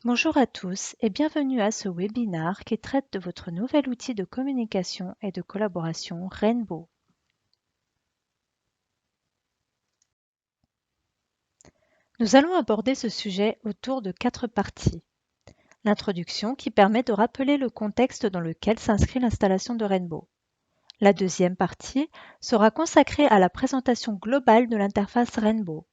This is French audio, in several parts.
Bonjour à tous et bienvenue à ce webinaire qui traite de votre nouvel outil de communication et de collaboration Rainbow. Nous allons aborder ce sujet autour de 4 parties. L'introduction qui permet de rappeler le contexte dans lequel s'inscrit l'installation de Rainbow. La deuxième partie sera consacrée à la présentation globale de l'interface Rainbow.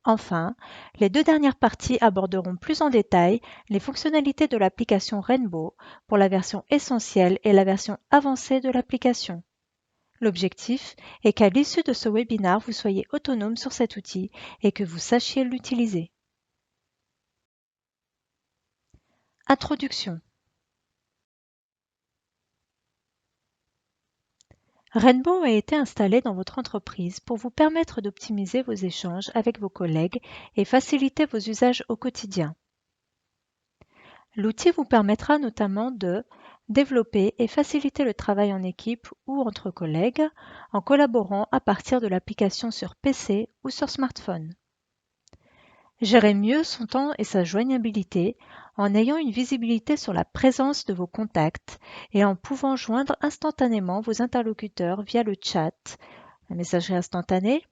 Enfin, les 2 dernières parties aborderont plus en détail les fonctionnalités de l'application Rainbow pour la version essentielle et la version avancée de l'application. L'objectif est qu'à l'issue de ce webinaire, vous soyez autonome sur cet outil et que vous sachiez l'utiliser. Introduction. Rainbow a été installé dans votre entreprise pour vous permettre d'optimiser vos échanges avec vos collègues et faciliter vos usages au quotidien. L'outil vous permettra notamment de développer et faciliter le travail en équipe ou entre collègues en collaborant à partir de l'application sur PC ou sur smartphone. Gérer mieux son temps et sa joignabilité en ayant une visibilité sur la présence de vos contacts et en pouvant joindre instantanément vos interlocuteurs via le chat, la messagerie instantanée,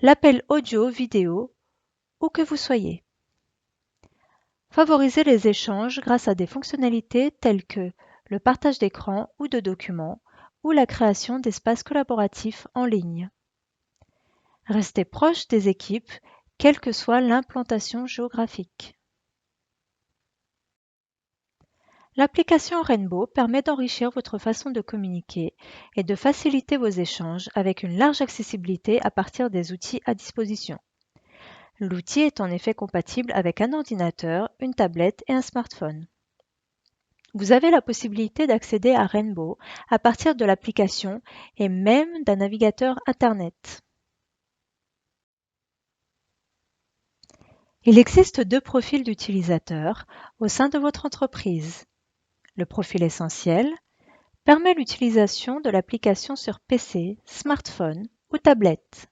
l'appel audio-vidéo, où que vous soyez. Favoriser les échanges grâce à des fonctionnalités telles que le partage d'écran ou de documents ou la création d'espaces collaboratifs en ligne. Restez proche des équipes, quelle que soit l'implantation géographique. L'application Rainbow permet d'enrichir votre façon de communiquer et de faciliter vos échanges avec une large accessibilité à partir des outils à disposition. L'outil est en effet compatible avec un ordinateur, une tablette et un smartphone. Vous avez la possibilité d'accéder à Rainbow à partir de l'application et même d'un navigateur Internet. Il existe 2 profils d'utilisateurs au sein de votre entreprise. Le profil essentiel permet l'utilisation de l'application sur PC, smartphone ou tablette.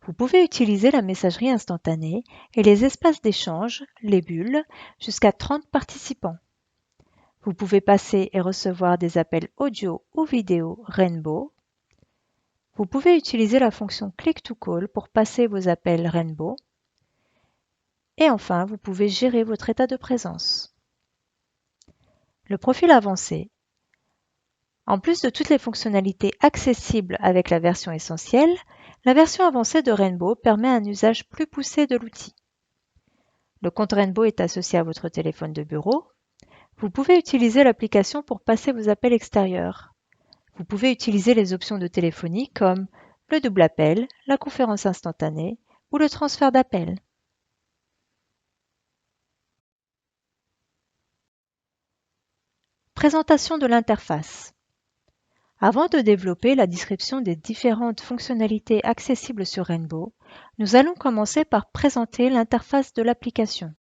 Vous pouvez utiliser la messagerie instantanée et les espaces d'échange, les bulles, jusqu'à 30 participants. Vous pouvez passer et recevoir des appels audio ou vidéo Rainbow. Vous pouvez utiliser la fonction Click to Call pour passer vos appels Rainbow. Et enfin, vous pouvez gérer votre état de présence. Le profil avancé. En plus de toutes les fonctionnalités accessibles avec la version essentielle, la version avancée de Rainbow permet un usage plus poussé de l'outil. Le compte Rainbow est associé à votre téléphone de bureau. Vous pouvez utiliser l'application pour passer vos appels extérieurs. Vous pouvez utiliser les options de téléphonie comme le double appel, la conférence instantanée ou le transfert d'appels. Présentation de l'interface. Avant de développer la description des différentes fonctionnalités accessibles sur Rainbow, nous allons commencer par présenter l'interface de l'application.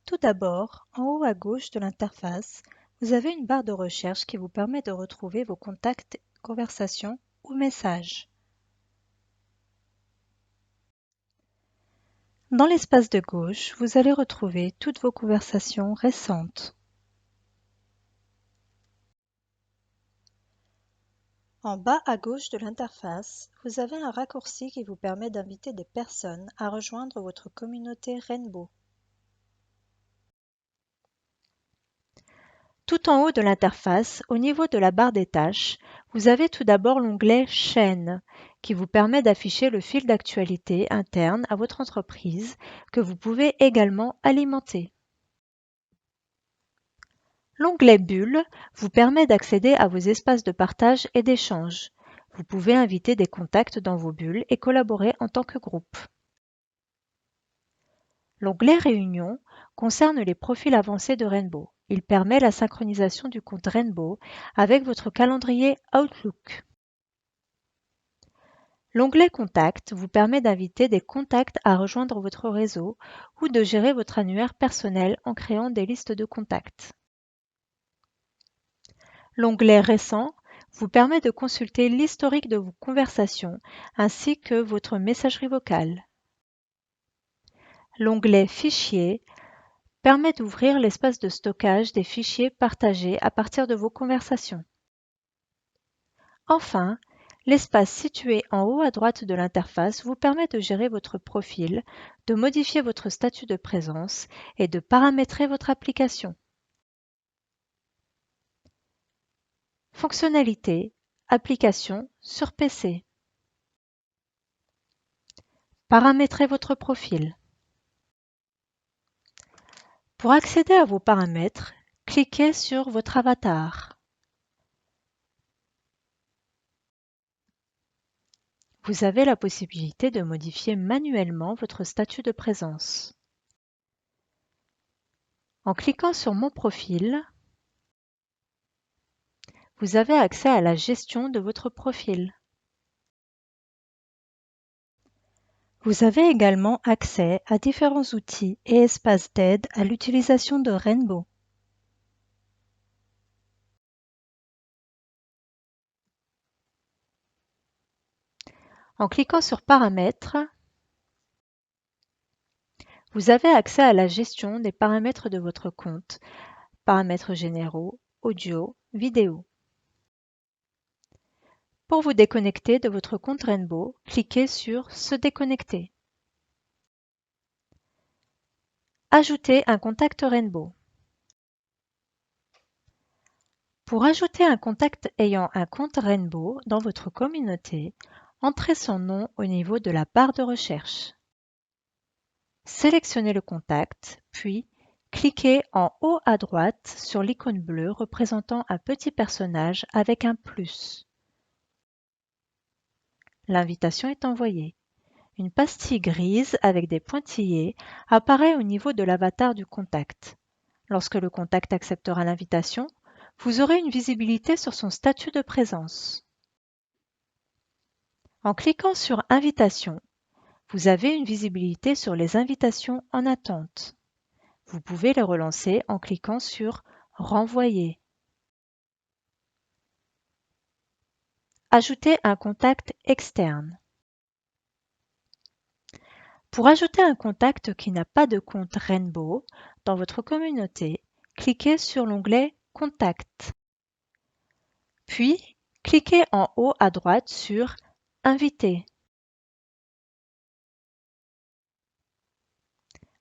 Tout d'abord, en haut à gauche de l'interface, vous avez une barre de recherche qui vous permet de retrouver vos contacts, conversations ou messages. Dans l'espace de gauche, vous allez retrouver toutes vos conversations récentes. En bas à gauche de l'interface, vous avez un raccourci qui vous permet d'inviter des personnes à rejoindre votre communauté Rainbow. Tout en haut de l'interface, au niveau de la barre des tâches, vous avez tout d'abord l'onglet Chaîne, qui vous permet d'afficher le fil d'actualité interne à votre entreprise, que vous pouvez également alimenter. L'onglet Bulles vous permet d'accéder à vos espaces de partage et d'échange. Vous pouvez inviter des contacts dans vos bulles et collaborer en tant que groupe. L'onglet Réunion concerne les profils avancés de Rainbow. Il permet la synchronisation du compte Rainbow avec votre calendrier Outlook. L'onglet Contact vous permet d'inviter des contacts à rejoindre votre réseau ou de gérer votre annuaire personnel en créant des listes de contacts. L'onglet Récent vous permet de consulter l'historique de vos conversations ainsi que votre messagerie vocale. L'onglet Fichiers permet d'ouvrir l'espace de stockage des fichiers partagés à partir de vos conversations. Enfin, l'espace situé en haut à droite de l'interface vous permet de gérer votre profil, de modifier votre statut de présence et de paramétrer votre application. Fonctionnalité, application sur PC. Paramétrez votre profil. Pour accéder à vos paramètres, cliquez sur votre avatar. Vous avez la possibilité de modifier manuellement votre statut de présence. En cliquant sur Mon profil, vous avez accès à la gestion de votre profil. Vous avez également accès à différents outils et espaces d'aide à l'utilisation de Rainbow. En cliquant sur Paramètres, vous avez accès à la gestion des paramètres de votre compte, paramètres généraux, audio, vidéo. Pour vous déconnecter de votre compte Rainbow, cliquez sur Se déconnecter. Ajoutez un contact Rainbow. Pour ajouter un contact ayant un compte Rainbow dans votre communauté, entrez son nom au niveau de la barre de recherche. Sélectionnez le contact, puis cliquez en haut à droite sur l'icône bleue représentant un petit personnage avec un plus. L'invitation est envoyée. Une pastille grise avec des pointillés apparaît au niveau de l'avatar du contact. Lorsque le contact acceptera l'invitation, vous aurez une visibilité sur son statut de présence. En cliquant sur Invitation, vous avez une visibilité sur les invitations en attente. Vous pouvez les relancer en cliquant sur Renvoyer. Ajouter un contact externe. Pour ajouter un contact qui n'a pas de compte Rainbow dans votre communauté, cliquez sur l'onglet Contact. Puis, cliquez en haut à droite sur Inviter.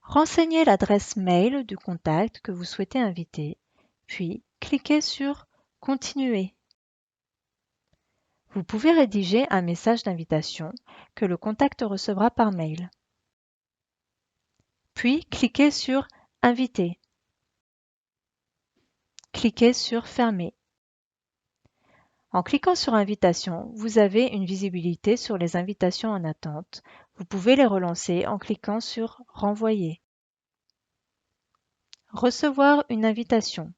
Renseignez l'adresse mail du contact que vous souhaitez inviter, puis cliquez sur Continuer. Vous pouvez rédiger un message d'invitation que le contact recevra par mail. Puis cliquez sur Inviter. Cliquez sur Fermer. En cliquant sur Invitation, vous avez une visibilité sur les invitations en attente. Vous pouvez les relancer en cliquant sur Renvoyer. Recevoir une invitation.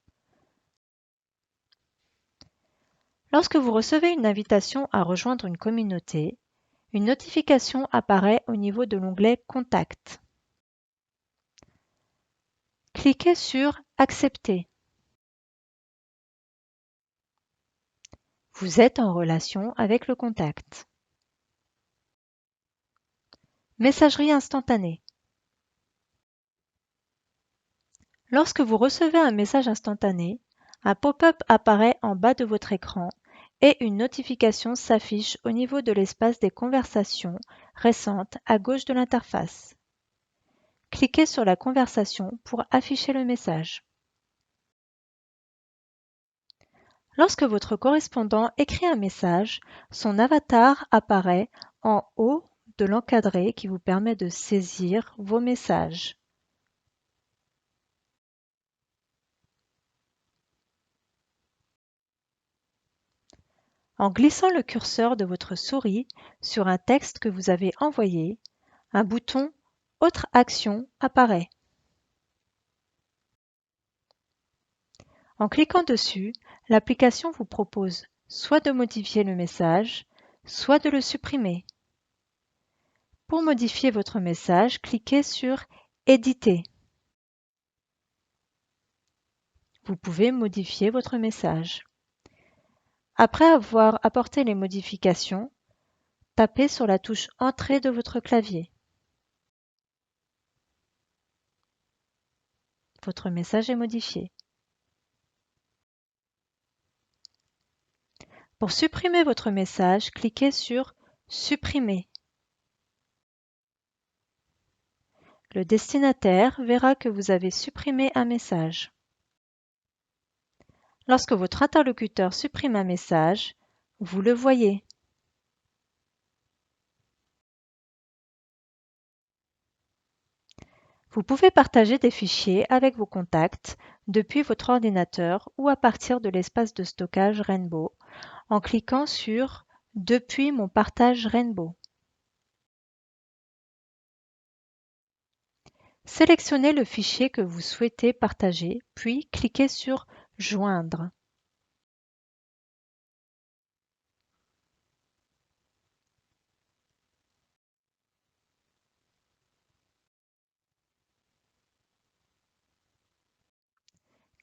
Lorsque vous recevez une invitation à rejoindre une communauté, une notification apparaît au niveau de l'onglet Contact. Cliquez sur Accepter. Vous êtes en relation avec le contact. Messagerie instantanée. Lorsque vous recevez un message instantané, un pop-up apparaît en bas de votre écran et une notification s'affiche au niveau de l'espace des conversations récentes à gauche de l'interface. Cliquez sur la conversation pour afficher le message. Lorsque votre correspondant écrit un message, son avatar apparaît en haut de l'encadré qui vous permet de saisir vos messages. En glissant le curseur de votre souris sur un texte que vous avez envoyé, un bouton « Autre action » apparaît. En cliquant dessus, l'application vous propose soit de modifier le message, soit de le supprimer. Pour modifier votre message, cliquez sur « Éditer ». Vous pouvez modifier votre message. Après avoir apporté les modifications, tapez sur la touche « Entrée » de votre clavier. votre message est modifié. Pour supprimer votre message, cliquez sur « Supprimer ». Le destinataire verra que vous avez supprimé un message. Lorsque votre interlocuteur supprime un message, vous le voyez. Vous pouvez partager des fichiers avec vos contacts depuis votre ordinateur ou à partir de l'espace de stockage Rainbow en cliquant sur « Depuis mon partage Rainbow ». Sélectionnez le fichier que vous souhaitez partager, puis cliquez sur « Joindre ».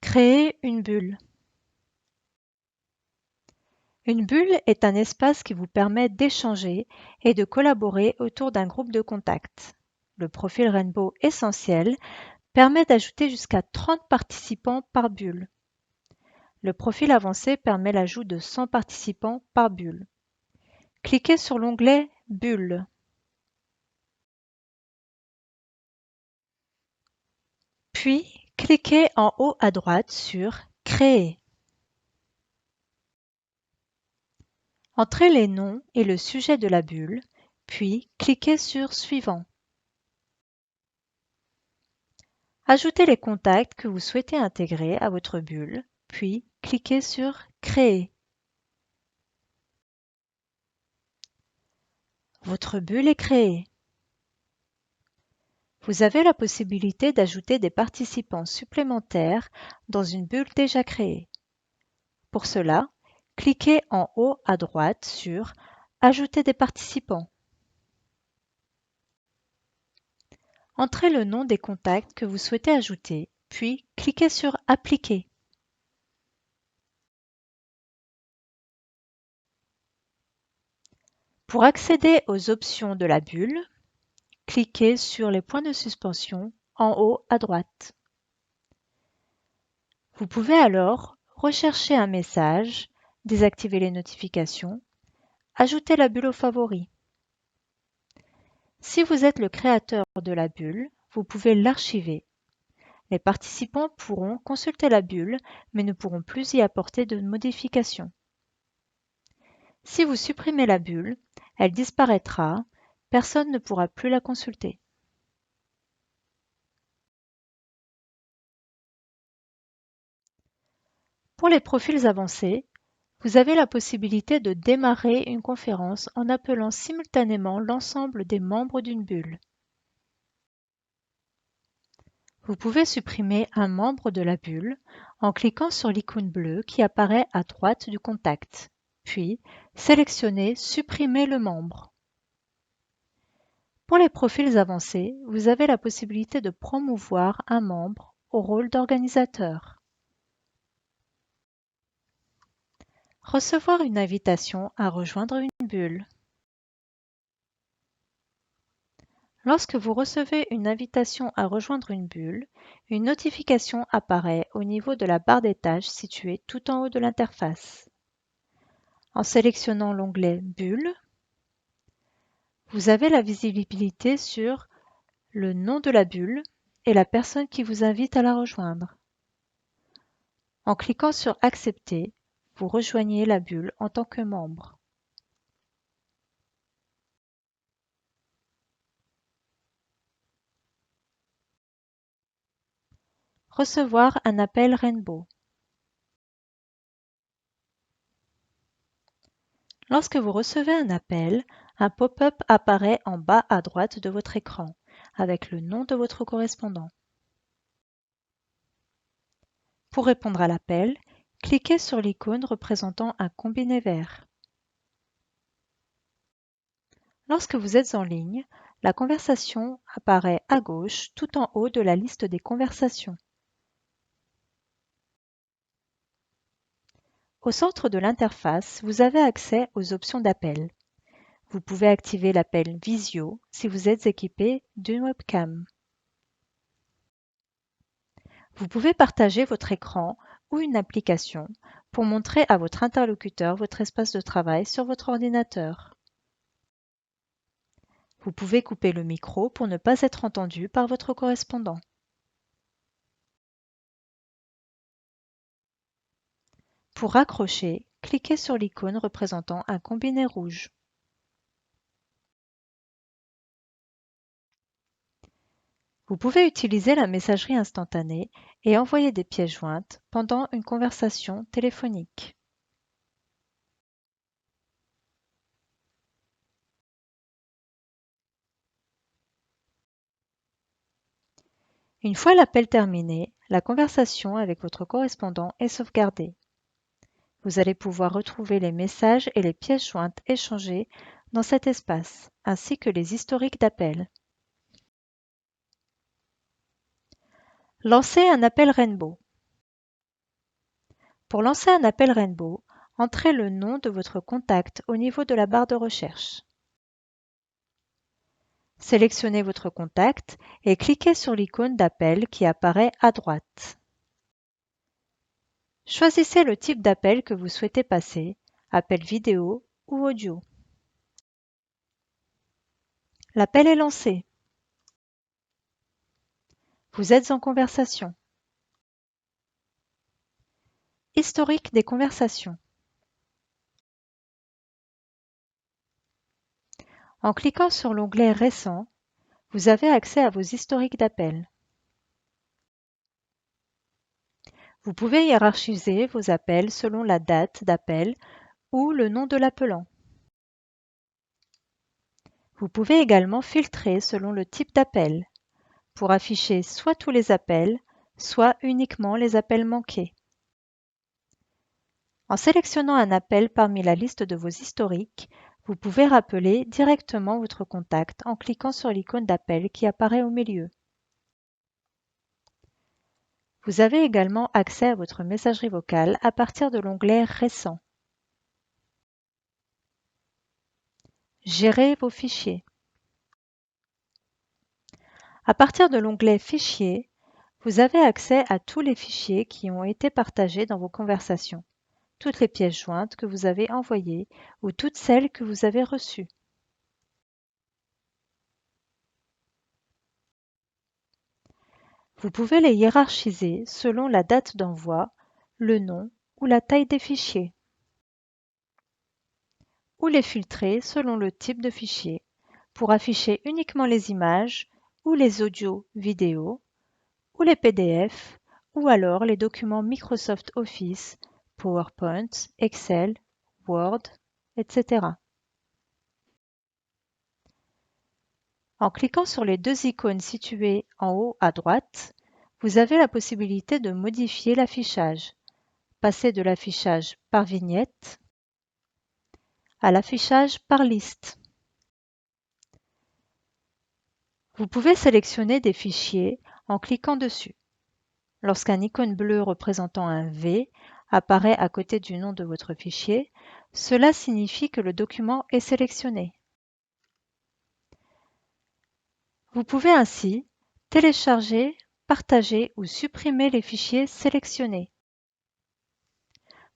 Créer une bulle. Une bulle est un espace qui vous permet d'échanger et de collaborer autour d'un groupe de contacts. Le profil Rainbow Essentiel permet d'ajouter jusqu'à 30 participants par bulle. Le profil avancé permet l'ajout de 100 participants par bulle. Cliquez sur l'onglet Bulle. Puis, cliquez en haut à droite sur Créer. Entrez les noms et le sujet de la bulle, puis cliquez sur Suivant. Ajoutez les contacts que vous souhaitez intégrer à votre bulle, puis cliquez sur Créer. Votre bulle est créée. Vous avez la possibilité d'ajouter des participants supplémentaires dans une bulle déjà créée. Pour cela, cliquez en haut à droite sur Ajouter des participants. Entrez le nom des contacts que vous souhaitez ajouter, puis cliquez sur Appliquer. Pour accéder aux options de la bulle, cliquez sur les points de suspension en haut à droite. Vous pouvez alors rechercher un message, désactiver les notifications, ajouter la bulle aux favoris. Si vous êtes le créateur de la bulle, vous pouvez l'archiver. Les participants pourront consulter la bulle, mais ne pourront plus y apporter de modifications. Si vous supprimez la bulle, elle disparaîtra, personne ne pourra plus la consulter. Pour les profils avancés, vous avez la possibilité de démarrer une conférence en appelant simultanément l'ensemble des membres d'une bulle. Vous pouvez supprimer un membre de la bulle en cliquant sur l'icône bleue qui apparaît à droite du contact, puis sélectionnez Supprimer le membre. Pour les profils avancés, vous avez la possibilité de promouvoir un membre au rôle d'organisateur. Recevoir une invitation à rejoindre une bulle. Lorsque vous recevez une invitation à rejoindre une bulle, une notification apparaît au niveau de la barre des tâches située tout en haut de l'interface. En sélectionnant l'onglet Bulle, vous avez la visibilité sur le nom de la bulle et la personne qui vous invite à la rejoindre. En cliquant sur Accepter, vous rejoignez la bulle en tant que membre. Recevoir un appel Rainbow. Lorsque vous recevez un appel, un pop-up apparaît en bas à droite de votre écran avec le nom de votre correspondant. Pour répondre à l'appel, cliquez sur l'icône représentant un combiné vert. Lorsque vous êtes en ligne, la conversation apparaît à gauche tout en haut de la liste des conversations. Au centre de l'interface, vous avez accès aux options d'appel. Vous pouvez activer l'appel Visio si vous êtes équipé d'une webcam. Vous pouvez partager votre écran ou une application pour montrer à votre interlocuteur votre espace de travail sur votre ordinateur. Vous pouvez couper le micro pour ne pas être entendu par votre correspondant. Pour raccrocher, cliquez sur l'icône représentant un combiné rouge. Vous pouvez utiliser la messagerie instantanée et envoyer des pièces jointes pendant une conversation téléphonique. Une fois l'appel terminé, la conversation avec votre correspondant est sauvegardée. Vous allez pouvoir retrouver les messages et les pièces jointes échangées dans cet espace, ainsi que les historiques d'appels. Lancez un appel Rainbow. Pour lancer un appel Rainbow, entrez le nom de votre contact au niveau de la barre de recherche. Sélectionnez votre contact et cliquez sur l'icône d'appel qui apparaît à droite. Choisissez le type d'appel que vous souhaitez passer, appel vidéo ou audio. L'appel est lancé. Vous êtes en conversation. Historique des conversations. En cliquant sur l'onglet Récent, vous avez accès à vos historiques d'appels. Vous pouvez hiérarchiser vos appels selon la date d'appel ou le nom de l'appelant. Vous pouvez également filtrer selon le type d'appel pour afficher soit tous les appels, soit uniquement les appels manqués. En sélectionnant un appel parmi la liste de vos historiques, vous pouvez rappeler directement votre contact en cliquant sur l'icône d'appel qui apparaît au milieu. Vous avez également accès à votre messagerie vocale à partir de l'onglet Récent. Gérer vos fichiers. À partir de l'onglet Fichiers, vous avez accès à tous les fichiers qui ont été partagés dans vos conversations, toutes les pièces jointes que vous avez envoyées ou toutes celles que vous avez reçues. Vous pouvez les hiérarchiser selon la date d'envoi, le nom ou la taille des fichiers, ou les filtrer selon le type de fichier pour afficher uniquement les images ou les audios vidéos ou les PDF ou alors les documents Microsoft Office, PowerPoint, Excel, Word, etc. En cliquant sur les deux icônes situées en haut à droite, vous avez la possibilité de modifier l'affichage, passer de l'affichage par vignette à l'affichage par liste. Vous pouvez sélectionner des fichiers en cliquant dessus. Lorsqu'un icône bleue représentant un V apparaît à côté du nom de votre fichier, cela signifie que le document est sélectionné. Vous pouvez ainsi télécharger, partager ou supprimer les fichiers sélectionnés.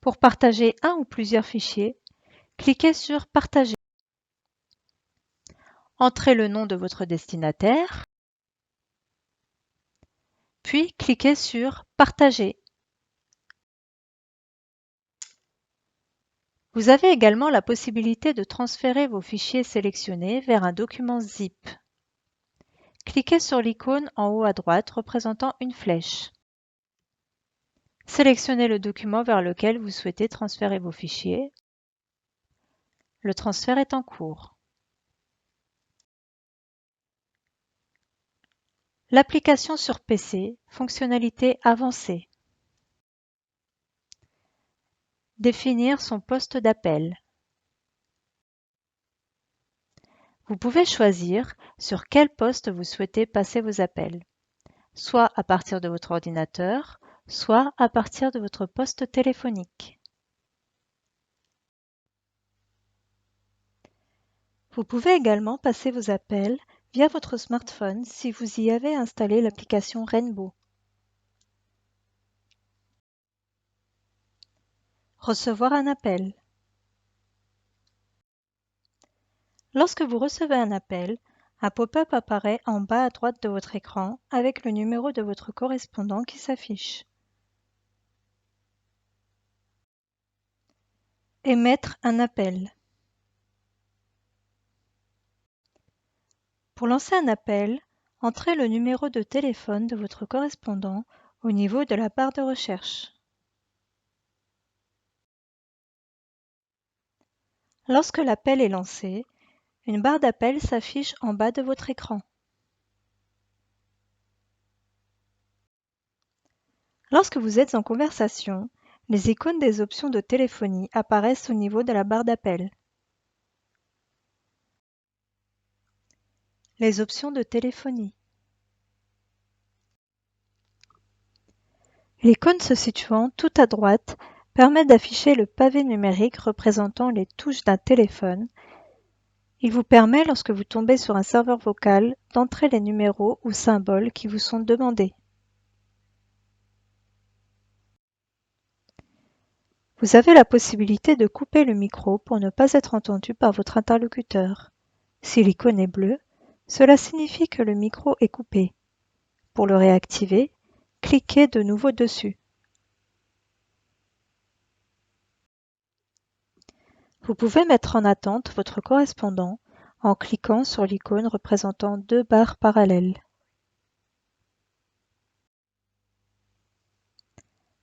Pour partager un ou plusieurs fichiers, cliquez sur Partager. Entrez le nom de votre destinataire, puis cliquez sur Partager. Vous avez également la possibilité de transférer vos fichiers sélectionnés vers un document zip. Cliquez sur l'icône en haut à droite représentant une flèche. Sélectionnez le document vers lequel vous souhaitez transférer vos fichiers. Le transfert est en cours. L'application sur PC, fonctionnalité avancée. Définir son poste d'appel. Vous pouvez choisir sur quel poste vous souhaitez passer vos appels, soit à partir de votre ordinateur, soit à partir de votre poste téléphonique. Vous pouvez également passer vos appels via votre smartphone si vous y avez installé l'application Rainbow. Recevoir un appel. Lorsque vous recevez un appel, un pop-up apparaît en bas à droite de votre écran avec le numéro de votre correspondant qui s'affiche. Émettre un appel. Pour lancer un appel, entrez le numéro de téléphone de votre correspondant au niveau de la barre de recherche. Lorsque l'appel est lancé, une barre d'appel s'affiche en bas de votre écran. Lorsque vous êtes en conversation, les icônes des options de téléphonie apparaissent au niveau de la barre d'appel. Les options de téléphonie. L'icône se situant tout à droite permet d'afficher le pavé numérique représentant les touches d'un téléphone. Il vous permet, lorsque vous tombez sur un serveur vocal, d'entrer les numéros ou symboles qui vous sont demandés. Vous avez la possibilité de couper le micro pour ne pas être entendu par votre interlocuteur. Si l'icône est bleue, cela signifie que le micro est coupé. Pour le réactiver, cliquez de nouveau dessus. Vous pouvez mettre en attente votre correspondant en cliquant sur l'icône représentant deux barres parallèles.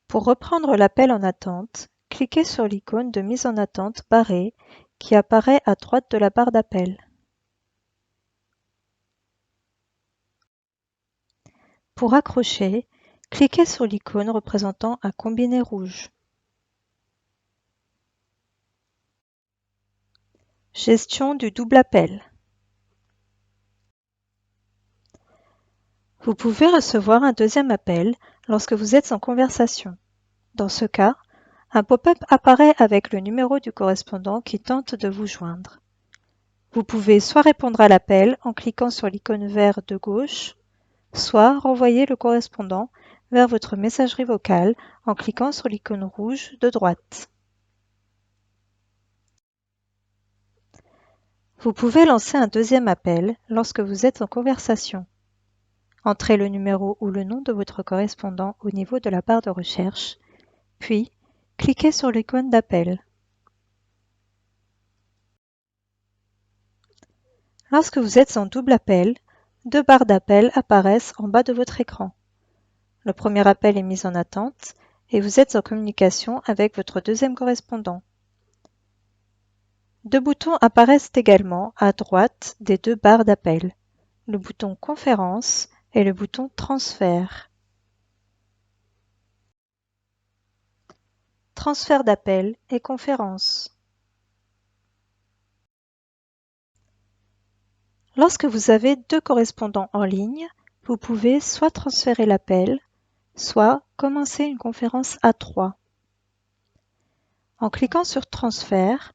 Pour reprendre l'appel en attente, cliquez sur l'icône de mise en attente barrée qui apparaît à droite de la barre d'appel. Pour accrocher, cliquez sur l'icône représentant un combiné rouge. Gestion du double appel. Vous pouvez recevoir un deuxième appel lorsque vous êtes en conversation. Dans ce cas, un pop-up apparaît avec le numéro du correspondant qui tente de vous joindre. Vous pouvez soit répondre à l'appel en cliquant sur l'icône vert de gauche, soit renvoyer le correspondant vers votre messagerie vocale en cliquant sur l'icône rouge de droite. Vous pouvez lancer un deuxième appel lorsque vous êtes en conversation. Entrez le numéro ou le nom de votre correspondant au niveau de la barre de recherche, puis cliquez sur l'icône d'appel. Lorsque vous êtes en double appel, deux barres d'appel apparaissent en bas de votre écran. Le premier appel est mis en attente et vous êtes en communication avec votre deuxième correspondant. Deux boutons apparaissent également à droite des deux barres d'appel, le bouton Conférence et le bouton Transfert. Transfert d'appel et conférence. Lorsque vous avez deux correspondants en ligne, vous pouvez soit transférer l'appel, soit commencer une conférence à trois. En cliquant sur Transfert,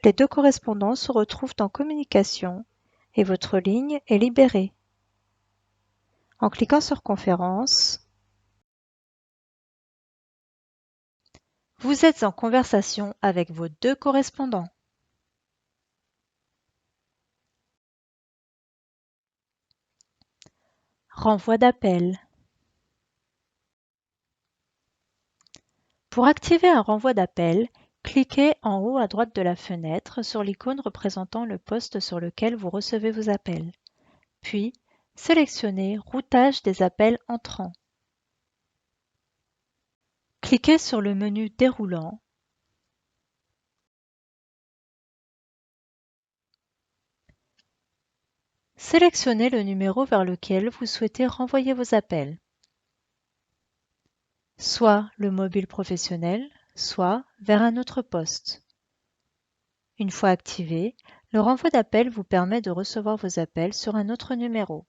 les deux correspondants se retrouvent en communication et votre ligne est libérée. En cliquant sur Conférence, vous êtes en conversation avec vos deux correspondants. Renvoi d'appel. Pour activer un renvoi d'appel, cliquez en haut à droite de la fenêtre sur l'icône représentant le poste sur lequel vous recevez vos appels. Puis, sélectionnez Routage des appels entrants. Cliquez sur le menu déroulant. Sélectionnez le numéro vers lequel vous souhaitez renvoyer vos appels, soit le mobile professionnel, soit vers un autre poste. Une fois activé, le renvoi d'appel vous permet de recevoir vos appels sur un autre numéro.